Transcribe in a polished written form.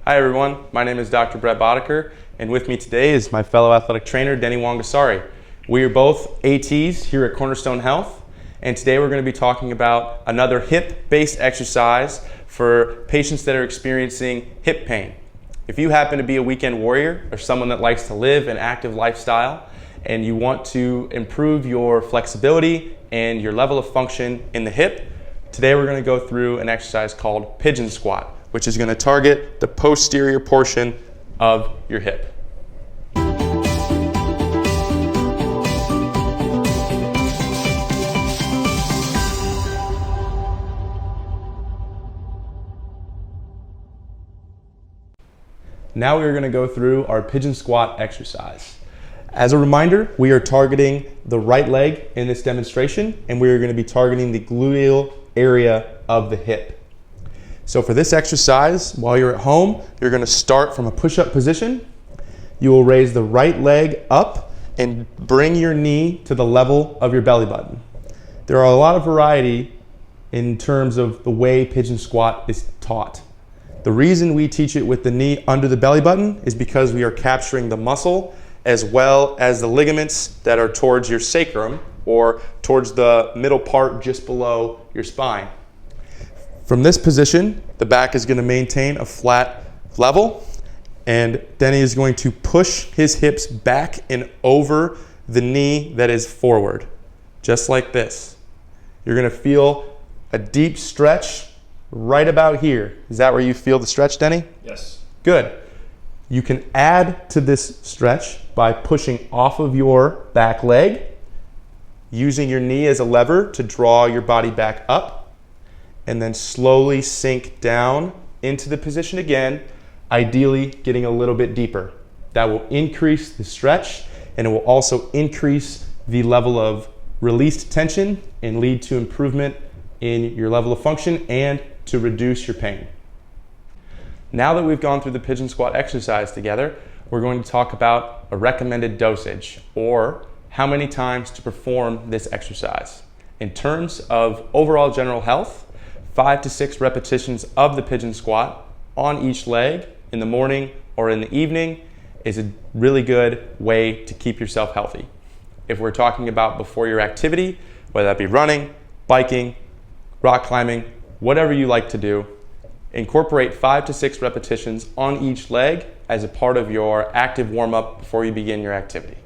Hi everyone, my name is Dr. Brett Boddicker, and with me today is my fellow athletic trainer, Denny Wongosari. We are both ATs here at Cornerstone Health, and today we're going to be talking about another hip-based exercise for patients that are experiencing hip pain. If you happen to be a weekend warrior or someone that likes to live an active lifestyle and you want to improve your flexibility and your level of function in the hip, today we're going to go through an exercise called Pigeon squat, which is going to target the posterior portion of your hip. Now we are going to go through our pigeon squat exercise. As a reminder, we are targeting the right leg in this demonstration, and we are going to be targeting the gluteal area of the hip. So for this exercise, while you're at home, you're going to start from a push-up position. You will raise the right leg up and bring your knee to the level of your belly button. There are a lot of variety in terms of the way pigeon squat is taught. The reason we teach it with the knee under the belly button is because we are capturing the muscle as well as the ligaments that are towards your sacrum or towards the middle part just below your spine. From this position, the back is going to maintain a flat level, and Denny is going to push his hips back and over the knee that is forward, just like this. You're going to feel a deep stretch right about here. Is that where you feel the stretch, Denny? Yes. Good. You can add to this stretch by pushing off of your back leg, using your knee as a lever to draw your body back up, and then slowly sink down into the position again, ideally getting a little bit deeper. That will increase the stretch, and it will also increase the level of released tension and lead to improvement in your level of function and to reduce your pain. Now that we've gone through the pigeon squat exercise together, we're going to talk about a recommended dosage, or how many times to perform this exercise. In terms of overall general health, 5 to 6 repetitions of the pigeon squat on each leg in the morning or in the evening is a really good way to keep yourself healthy. If we're talking about before your activity, whether that be running, biking, rock climbing, whatever you like to do, incorporate 5 to 6 repetitions on each leg as a part of your active warm-up before you begin your activity.